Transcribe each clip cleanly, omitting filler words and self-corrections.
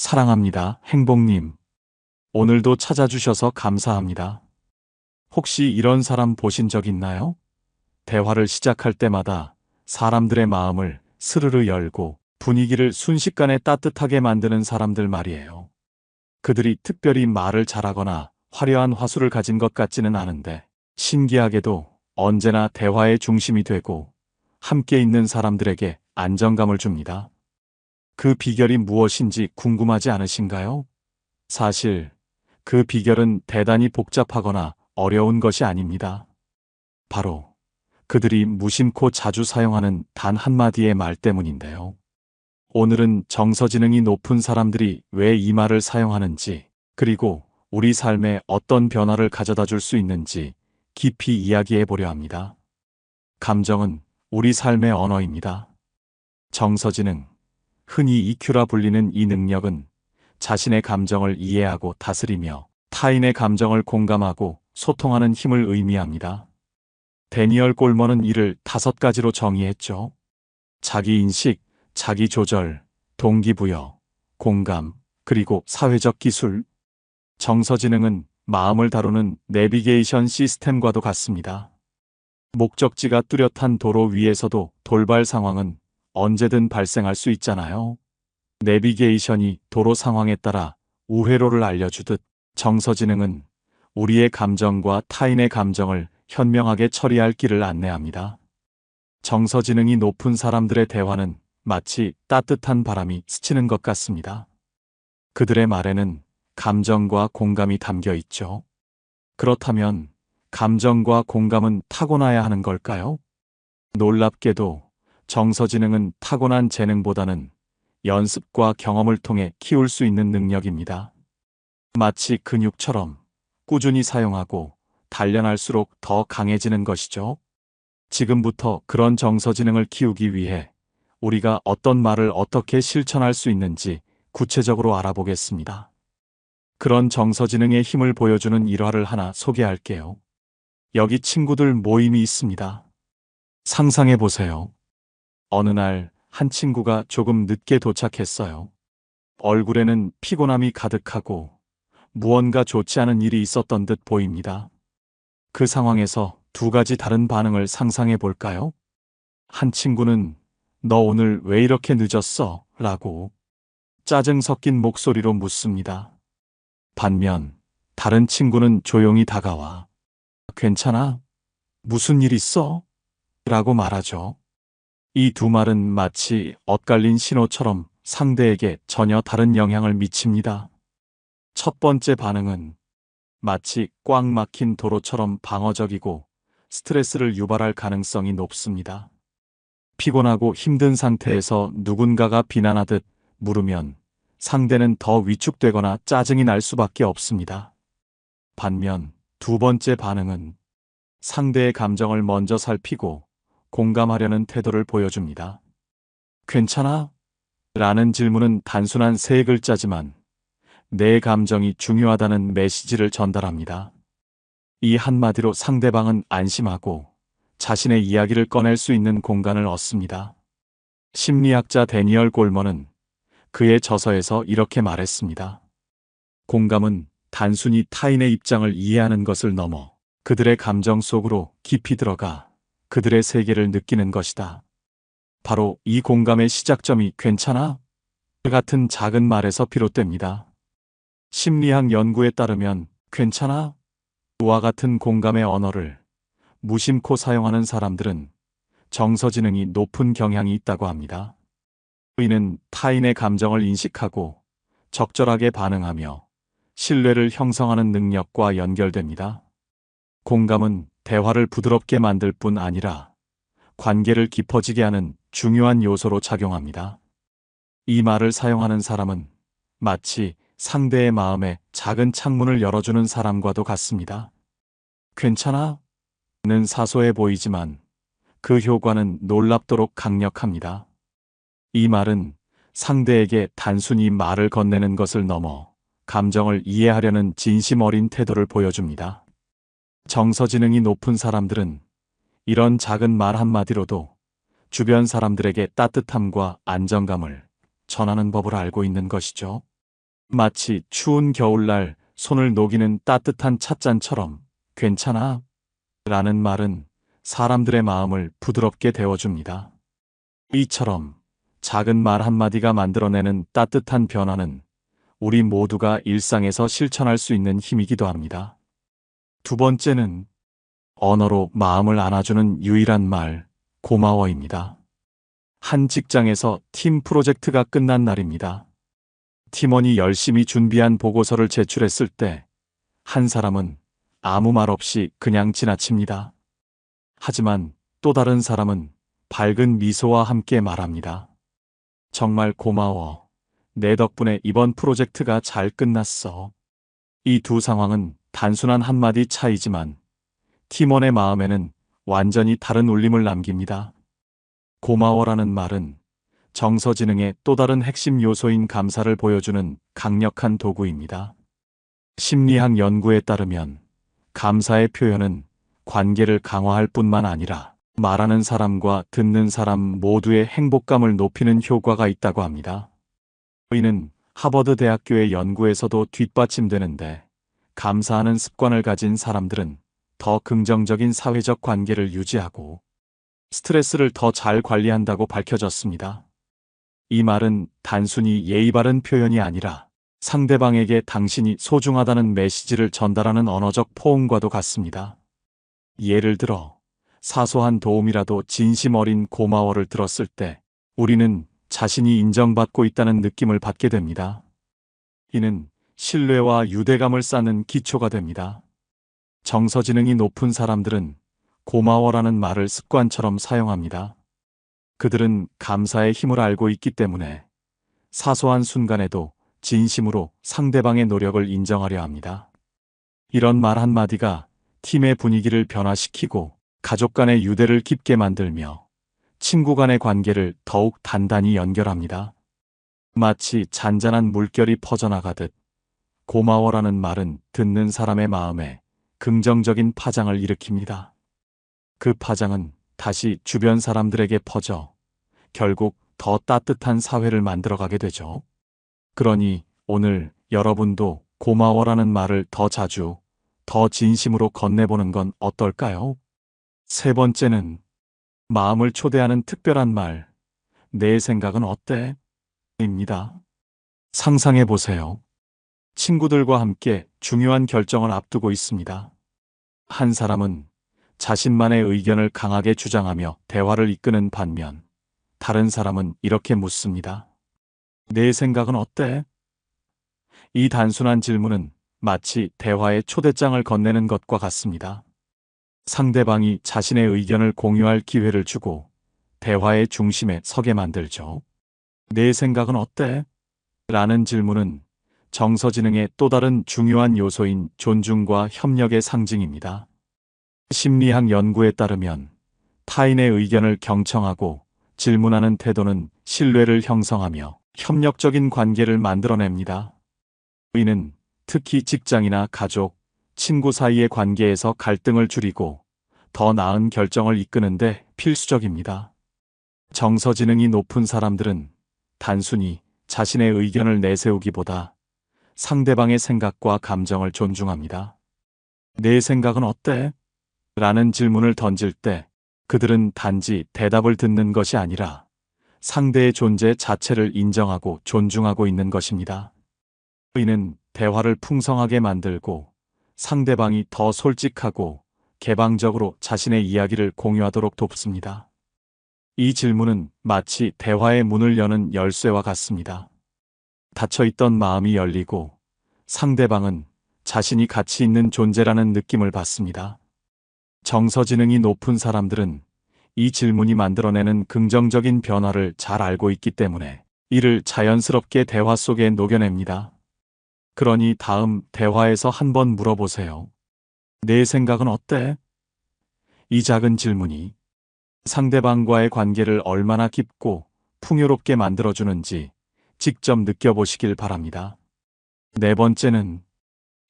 사랑합니다, 행복님. 오늘도 찾아주셔서 감사합니다. 혹시 이런 사람 보신 적 있나요? 대화를 시작할 때마다 사람들의 마음을 스르르 열고 분위기를 순식간에 따뜻하게 만드는 사람들 말이에요. 그들이 특별히 말을 잘하거나 화려한 화술을 가진 것 같지는 않은데 신기하게도 언제나 대화의 중심이 되고 함께 있는 사람들에게 안정감을 줍니다. 그 비결이 무엇인지 궁금하지 않으신가요? 사실 그 비결은 대단히 복잡하거나 어려운 것이 아닙니다. 바로 그들이 무심코 자주 사용하는 단 한마디의 말 때문인데요. 오늘은 정서지능이 높은 사람들이 왜 이 말을 사용하는지, 그리고 우리 삶에 어떤 변화를 가져다 줄 수 있는지 깊이 이야기해 보려 합니다. 감정은 우리 삶의 언어입니다. 정서지능, 흔히 EQ라 불리는 이 능력은 자신의 감정을 이해하고 다스리며 타인의 감정을 공감하고 소통하는 힘을 의미합니다. 데니얼 골먼은 이를 5가지로 정의했죠. 자기인식, 자기조절, 동기부여, 공감, 그리고 사회적 기술. 정서지능은 마음을 다루는 내비게이션 시스템과도 같습니다. 목적지가 뚜렷한 도로 위에서도 돌발 상황은 언제든 발생할 수 있잖아요. 내비게이션이 도로 상황에 따라 우회로를 알려주듯 정서지능은 우리의 감정과 타인의 감정을 현명하게 처리할 길을 안내합니다. 정서지능이 높은 사람들의 대화는 마치 따뜻한 바람이 스치는 것 같습니다. 그들의 말에는 감정과 공감이 담겨 있죠. 그렇다면 감정과 공감은 타고나야 하는 걸까요? 놀랍게도 정서지능은 타고난 재능보다는 연습과 경험을 통해 키울 수 있는 능력입니다. 마치 근육처럼 꾸준히 사용하고 단련할수록 더 강해지는 것이죠. 지금부터 그런 정서지능을 키우기 위해 우리가 어떤 말을 어떻게 실천할 수 있는지 구체적으로 알아보겠습니다. 그런 정서지능의 힘을 보여주는 일화를 하나 소개할게요. 여기 친구들 모임이 있습니다. 상상해 보세요. 어느 날 한 친구가 조금 늦게 도착했어요. 얼굴에는 피곤함이 가득하고 무언가 좋지 않은 일이 있었던 듯 보입니다. 그 상황에서 2가지 다른 반응을 상상해 볼까요? 한 친구는 "너 오늘 왜 이렇게 늦었어?" 라고 짜증 섞인 목소리로 묻습니다. 반면 다른 친구는 조용히 다가와 "괜찮아? 무슨 일 있어?" 라고 말하죠. 이 두 말은 마치 엇갈린 신호처럼 상대에게 전혀 다른 영향을 미칩니다. 첫 번째 반응은 마치 꽉 막힌 도로처럼 방어적이고 스트레스를 유발할 가능성이 높습니다. 피곤하고 힘든 상태에서 누군가가 비난하듯 물으면 상대는 더 위축되거나 짜증이 날 수밖에 없습니다. 반면 2번째 반응은 상대의 감정을 먼저 살피고 공감하려는 태도를 보여줍니다. "괜찮아?" 라는 질문은 단순한 3글자지만 내 감정이 중요하다는 메시지를 전달합니다. 이 한마디로 상대방은 안심하고 자신의 이야기를 꺼낼 수 있는 공간을 얻습니다. 심리학자 데니얼 골먼은 그의 저서에서 이렇게 말했습니다. 공감은 단순히 타인의 입장을 이해하는 것을 넘어 그들의 감정 속으로 깊이 들어가 그들의 세계를 느끼는 것이다. 바로 이 공감의 시작점이 "괜찮아?" 같은 작은 말에서 비롯됩니다. 심리학 연구에 따르면 "괜찮아?" 와 같은 공감의 언어를 무심코 사용하는 사람들은 정서지능이 높은 경향이 있다고 합니다. 이는 타인의 감정을 인식하고 적절하게 반응하며 신뢰를 형성하는 능력과 연결됩니다. 공감은 대화를 부드럽게 만들 뿐 아니라 관계를 깊어지게 하는 중요한 요소로 작용합니다. 이 말을 사용하는 사람은 마치 상대의 마음에 작은 창문을 열어주는 사람과도 같습니다. "괜찮아?" 는 사소해 보이지만 그 효과는 놀랍도록 강력합니다. 이 말은 상대에게 단순히 말을 건네는 것을 넘어 감정을 이해하려는 진심 어린 태도를 보여줍니다. 정서지능이 높은 사람들은 이런 작은 말 한마디로도 주변 사람들에게 따뜻함과 안정감을 전하는 법을 알고 있는 것이죠. 마치 추운 겨울날 손을 녹이는 따뜻한 찻잔처럼 괜찮아? 라는 말은 사람들의 마음을 부드럽게 데워줍니다. 이처럼 작은 말 한마디가 만들어내는 따뜻한 변화는 우리 모두가 일상에서 실천할 수 있는 힘이기도 합니다. 두 번째는 언어로 마음을 안아주는 유일한 말, 고마워입니다. 한 직장에서 팀 프로젝트가 끝난 날입니다. 팀원이 열심히 준비한 보고서를 제출했을 때 한 사람은 아무 말 없이 그냥 지나칩니다. 하지만 또 다른 사람은 밝은 미소와 함께 말합니다. 정말 고마워. 내 덕분에 이번 프로젝트가 잘 끝났어. 이 두 상황은 단순한 한마디 차이지만 팀원의 마음에는 완전히 다른 울림을 남깁니다. 고마워라는 말은 정서지능의 또 다른 핵심 요소인 감사를 보여주는 강력한 도구입니다. 심리학 연구에 따르면 감사의 표현은 관계를 강화할 뿐만 아니라 말하는 사람과 듣는 사람 모두의 행복감을 높이는 효과가 있다고 합니다. 이는 하버드 대학교의 연구에서도 뒷받침되는데, 감사하는 습관을 가진 사람들은 더 긍정적인 사회적 관계를 유지하고 스트레스를 더 잘 관리한다고 밝혀졌습니다. 이 말은 단순히 예의 바른 표현이 아니라 상대방에게 당신이 소중하다는 메시지를 전달하는 언어적 포옹과도 같습니다. 예를 들어 사소한 도움이라도 진심 어린 고마워를 들었을 때 우리는 자신이 인정받고 있다는 느낌을 받게 됩니다. 이는 신뢰와 유대감을 쌓는 기초가 됩니다. 정서지능이 높은 사람들은 고마워라는 말을 습관처럼 사용합니다. 그들은 감사의 힘을 알고 있기 때문에 사소한 순간에도 진심으로 상대방의 노력을 인정하려 합니다. 이런 말 한마디가 팀의 분위기를 변화시키고 가족 간의 유대를 깊게 만들며 친구 간의 관계를 더욱 단단히 연결합니다. 마치 잔잔한 물결이 퍼져나가듯 고마워라는 말은 듣는 사람의 마음에 긍정적인 파장을 일으킵니다. 그 파장은 다시 주변 사람들에게 퍼져 결국 더 따뜻한 사회를 만들어가게 되죠. 그러니 오늘 여러분도 고마워라는 말을 더 자주, 더 진심으로 건네보는 건 어떨까요? 세 번째는 마음을 초대하는 특별한 말, 내 생각은 어때? 입니다. 상상해 보세요. 친구들과 함께 중요한 결정을 앞두고 있습니다. 한 사람은 자신만의 의견을 강하게 주장하며 대화를 이끄는 반면, 다른 사람은 이렇게 묻습니다. 내 생각은 어때? 이 단순한 질문은 마치 대화의 초대장을 건네는 것과 같습니다. 상대방이 자신의 의견을 공유할 기회를 주고 대화의 중심에 서게 만들죠. 내 생각은 어때? 라는 질문은 정서지능의 또 다른 중요한 요소인 존중과 협력의 상징입니다. 심리학 연구에 따르면 타인의 의견을 경청하고 질문하는 태도는 신뢰를 형성하며 협력적인 관계를 만들어냅니다. 이는 특히 직장이나 가족, 친구 사이의 관계에서 갈등을 줄이고 더 나은 결정을 이끄는데 필수적입니다. 정서지능이 높은 사람들은 단순히 자신의 의견을 내세우기보다 상대방의 생각과 감정을 존중합니다. 내 생각은 어때? 라는 질문을 던질 때 그들은 단지 대답을 듣는 것이 아니라 상대의 존재 자체를 인정하고 존중하고 있는 것입니다. 이는 대화를 풍성하게 만들고 상대방이 더 솔직하고 개방적으로 자신의 이야기를 공유하도록 돕습니다. 이 질문은 마치 대화의 문을 여는 열쇠와 같습니다. 닫혀있던 마음이 열리고 상대방은 자신이 가치 있는 존재라는 느낌을 받습니다. 정서지능이 높은 사람들은 이 질문이 만들어내는 긍정적인 변화를 잘 알고 있기 때문에 이를 자연스럽게 대화 속에 녹여냅니다. 그러니 다음 대화에서 한번 물어보세요. 내 생각은 어때? 이 작은 질문이 상대방과의 관계를 얼마나 깊고 풍요롭게 만들어주는지 직접 느껴보시길 바랍니다. 네 번째는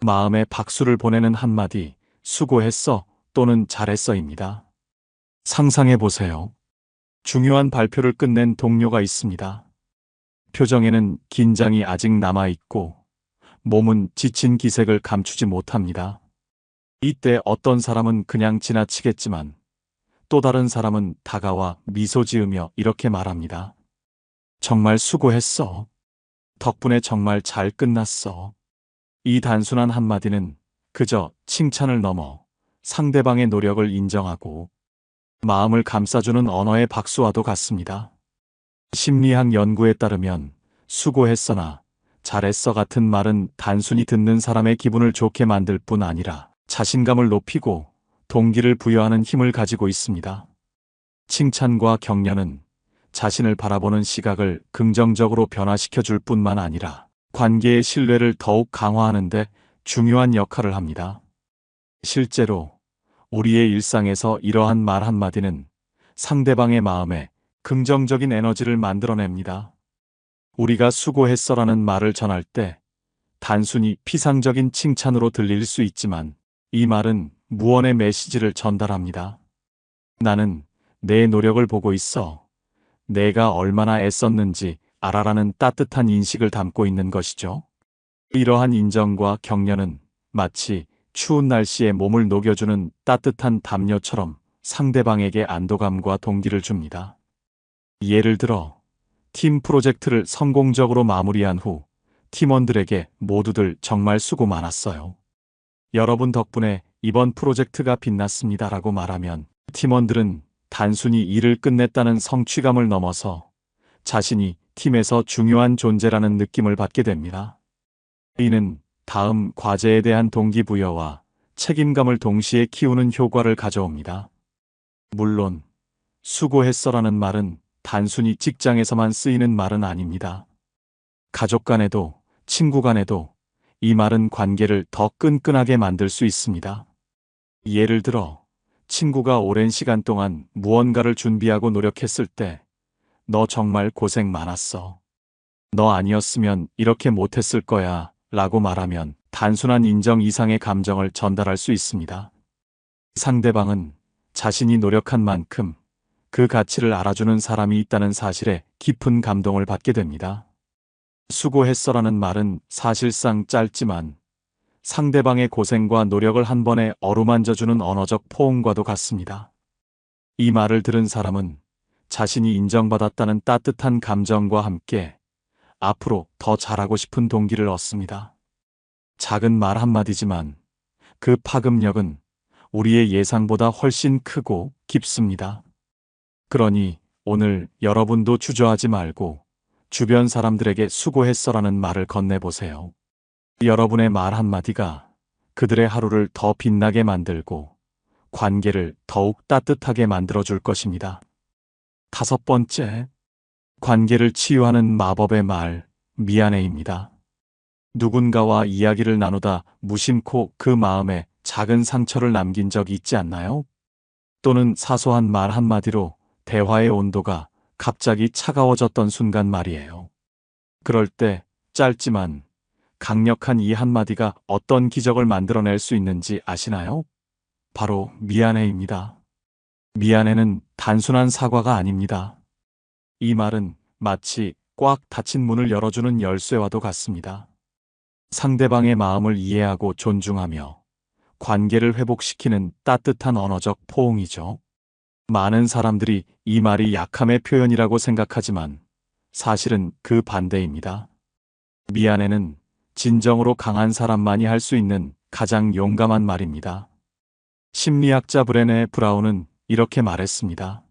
마음에 박수를 보내는 한마디, 수고했어 또는 잘했어입니다. 상상해 보세요. 중요한 발표를 끝낸 동료가 있습니다. 표정에는 긴장이 아직 남아있고 몸은 지친 기색을 감추지 못합니다. 이때 어떤 사람은 그냥 지나치겠지만 또 다른 사람은 다가와 미소 지으며 이렇게 말합니다. 정말 수고했어. 덕분에 정말 잘 끝났어. 이 단순한 한마디는 그저 칭찬을 넘어 상대방의 노력을 인정하고 마음을 감싸주는 언어의 박수와도 같습니다. 심리학 연구에 따르면 수고했어나 잘했어 같은 말은 단순히 듣는 사람의 기분을 좋게 만들 뿐 아니라 자신감을 높이고 동기를 부여하는 힘을 가지고 있습니다. 칭찬과 격려는 자신을 바라보는 시각을 긍정적으로 변화시켜 줄 뿐만 아니라 관계의 신뢰를 더욱 강화하는 데 중요한 역할을 합니다. 실제로 우리의 일상에서 이러한 말 한마디는 상대방의 마음에 긍정적인 에너지를 만들어냅니다. 우리가 수고했어라는 말을 전할 때 단순히 피상적인 칭찬으로 들릴 수 있지만 이 말은 무언의 메시지를 전달합니다. 나는 내 노력을 보고 있어. 내가 얼마나 애썼는지 알아라는 따뜻한 인식을 담고 있는 것이죠. 이러한 인정과 격려는 마치 추운 날씨에 몸을 녹여주는 따뜻한 담요처럼 상대방에게 안도감과 동기를 줍니다. 예를 들어 팀 프로젝트를 성공적으로 마무리한 후 팀원들에게 모두들 정말 수고 많았어요. 여러분 덕분에 이번 프로젝트가 빛났습니다라고 말하면 팀원들은 단순히 일을 끝냈다는 성취감을 넘어서 자신이 팀에서 중요한 존재라는 느낌을 받게 됩니다. 이는 다음 과제에 대한 동기부여와 책임감을 동시에 키우는 효과를 가져옵니다. 물론 수고했어라는 말은 단순히 직장에서만 쓰이는 말은 아닙니다. 가족 간에도 친구 간에도 이 말은 관계를 더 끈끈하게 만들 수 있습니다. 예를 들어 친구가 오랜 시간 동안 무언가를 준비하고 노력했을 때 너 정말 고생 많았어. 너 아니었으면 이렇게 못했을 거야 라고 말하면 단순한 인정 이상의 감정을 전달할 수 있습니다. 상대방은 자신이 노력한 만큼 그 가치를 알아주는 사람이 있다는 사실에 깊은 감동을 받게 됩니다. 수고했어라는 말은 사실상 짧지만 상대방의 고생과 노력을 한 번에 어루만져주는 언어적 포옹과도 같습니다. 이 말을 들은 사람은 자신이 인정받았다는 따뜻한 감정과 함께 앞으로 더 잘하고 싶은 동기를 얻습니다. 작은 말 한마디지만 그 파급력은 우리의 예상보다 훨씬 크고 깊습니다. 그러니 오늘 여러분도 주저하지 말고 주변 사람들에게 수고했어라는 말을 건네보세요. 여러분의 말 한마디가 그들의 하루를 더 빛나게 만들고 관계를 더욱 따뜻하게 만들어줄 것입니다. 5번째, 관계를 치유하는 마법의 말, 미안해입니다. 누군가와 이야기를 나누다 무심코 그 마음에 작은 상처를 남긴 적이 있지 않나요? 또는 사소한 말 한마디로 대화의 온도가 갑자기 차가워졌던 순간 말이에요. 그럴 때 짧지만 강력한 이 한마디가 어떤 기적을 만들어낼 수 있는지 아시나요? 바로 미안해입니다. 미안해는 단순한 사과가 아닙니다. 이 말은 마치 꽉 닫힌 문을 열어주는 열쇠와도 같습니다. 상대방의 마음을 이해하고 존중하며 관계를 회복시키는 따뜻한 언어적 포옹이죠. 많은 사람들이 이 말이 약함의 표현이라고 생각하지만 사실은 그 반대입니다. 미안해는 진정으로 강한 사람만이 할 수 있는 가장 용감한 말입니다. 심리학자 브레네 브라운은 이렇게 말했습니다.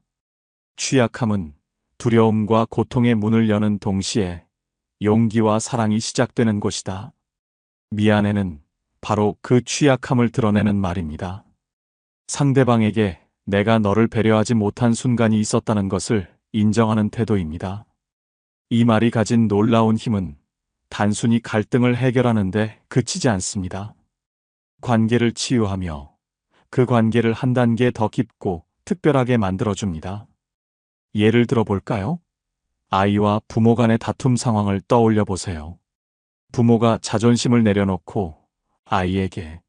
취약함은 두려움과 고통의 문을 여는 동시에 용기와 사랑이 시작되는 곳이다. 미안해는 바로 그 취약함을 드러내는 말입니다. 상대방에게 내가 너를 배려하지 못한 순간이 있었다는 것을 인정하는 태도입니다. 이 말이 가진 놀라운 힘은 단순히 갈등을 해결하는데 그치지 않습니다. 관계를 치유하며 그 관계를 한 단계 더 깊고 특별하게 만들어줍니다. 예를 들어 볼까요? 아이와 부모 간의 다툼 상황을 떠올려 보세요. 부모가 자존심을 내려놓고 아이에게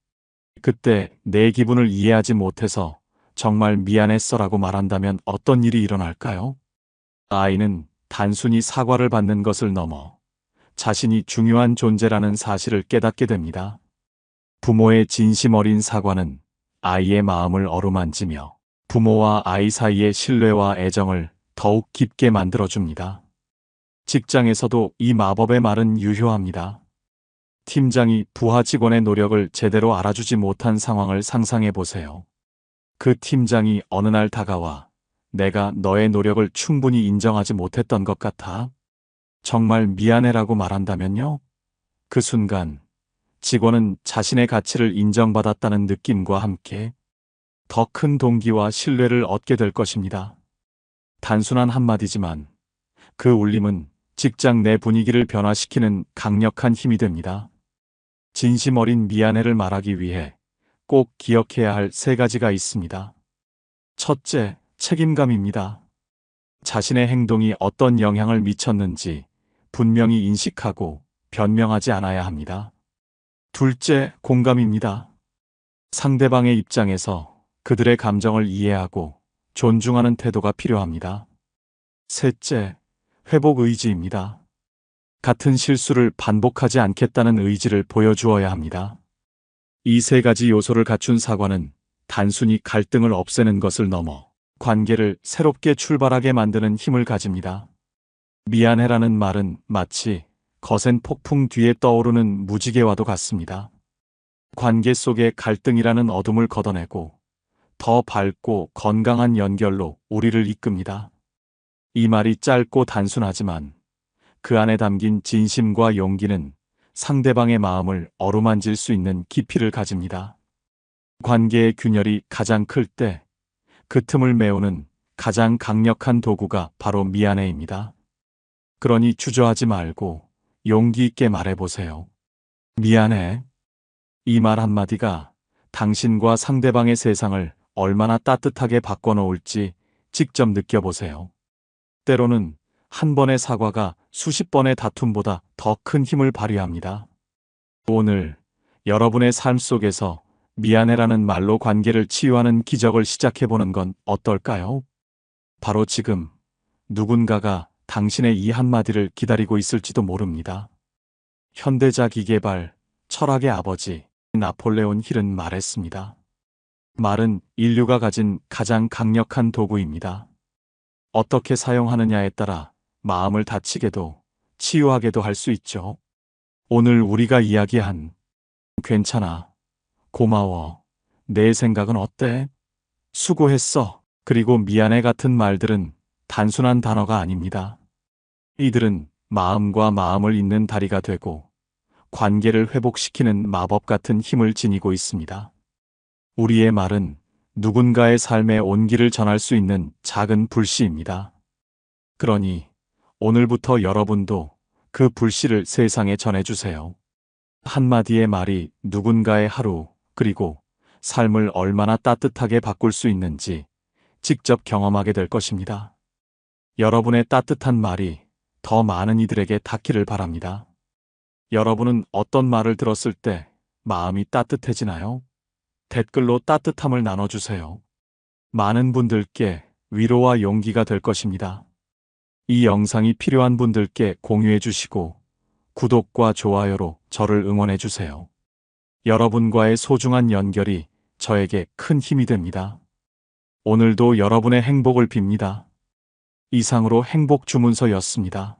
그때 내 기분을 이해하지 못해서 정말 미안했어라고 말한다면 어떤 일이 일어날까요? 아이는 단순히 사과를 받는 것을 넘어 자신이 중요한 존재라는 사실을 깨닫게 됩니다. 부모의 진심 어린 사과는 아이의 마음을 어루만지며 부모와 아이 사이의 신뢰와 애정을 더욱 깊게 만들어줍니다. 직장에서도 이 마법의 말은 유효합니다. 팀장이 부하 직원의 노력을 제대로 알아주지 못한 상황을 상상해 보세요. 그 팀장이 어느 날 다가와 내가 너의 노력을 충분히 인정하지 못했던 것 같아. 정말 미안해라고 말한다면요? 그 순간 직원은 자신의 가치를 인정받았다는 느낌과 함께 더 큰 동기와 신뢰를 얻게 될 것입니다. 단순한 한마디지만 그 울림은 직장 내 분위기를 변화시키는 강력한 힘이 됩니다. 진심 어린 미안해를 말하기 위해 꼭 기억해야 할 3가지가 있습니다. 첫째, 책임감입니다. 자신의 행동이 어떤 영향을 미쳤는지 분명히 인식하고 변명하지 않아야 합니다. 둘째, 공감입니다. 상대방의 입장에서 그들의 감정을 이해하고 존중하는 태도가 필요합니다. 셋째, 회복 의지입니다. 같은 실수를 반복하지 않겠다는 의지를 보여주어야 합니다. 이 3가지 요소를 갖춘 사과는 단순히 갈등을 없애는 것을 넘어 관계를 새롭게 출발하게 만드는 힘을 가집니다. 미안해라는 말은 마치 거센 폭풍 뒤에 떠오르는 무지개와도 같습니다. 관계 속의 갈등이라는 어둠을 걷어내고 더 밝고 건강한 연결로 우리를 이끕니다. 이 말이 짧고 단순하지만 그 안에 담긴 진심과 용기는 상대방의 마음을 어루만질 수 있는 깊이를 가집니다. 관계의 균열이 가장 클 때 그 틈을 메우는 가장 강력한 도구가 바로 미안해입니다. 그러니 주저하지 말고 용기 있게 말해보세요. 미안해. 이 말 한마디가 당신과 상대방의 세상을 얼마나 따뜻하게 바꿔놓을지 직접 느껴보세요. 때로는 한 번의 사과가 수십 번의 다툼보다 더 큰 힘을 발휘합니다. 오늘 여러분의 삶 속에서 미안해라는 말로 관계를 치유하는 기적을 시작해보는 건 어떨까요? 바로 지금 누군가가 당신의 이 한마디를 기다리고 있을지도 모릅니다. 현대자기계발 철학의 아버지 나폴레온 힐은 말했습니다. 말은 인류가 가진 가장 강력한 도구입니다. 어떻게 사용하느냐에 따라 마음을 다치게도 치유하게도 할 수 있죠. 오늘 우리가 이야기한 괜찮아, 고마워, 내 생각은 어때? 수고했어, 그리고 미안해 같은 말들은 단순한 단어가 아닙니다. 이들은 마음과 마음을 잇는 다리가 되고 관계를 회복시키는 마법 같은 힘을 지니고 있습니다. 우리의 말은 누군가의 삶의 온기를 전할 수 있는 작은 불씨입니다. 그러니 오늘부터 여러분도 그 불씨를 세상에 전해주세요. 한마디의 말이 누군가의 하루 그리고 삶을 얼마나 따뜻하게 바꿀 수 있는지 직접 경험하게 될 것입니다. 여러분의 따뜻한 말이 더 많은 이들에게 닿기를 바랍니다. 여러분은 어떤 말을 들었을 때 마음이 따뜻해지나요? 댓글로 따뜻함을 나눠주세요. 많은 분들께 위로와 용기가 될 것입니다. 이 영상이 필요한 분들께 공유해 주시고 구독과 좋아요로 저를 응원해 주세요. 여러분과의 소중한 연결이 저에게 큰 힘이 됩니다. 오늘도 여러분의 행복을 빕니다. 이상으로 행복 주문서였습니다.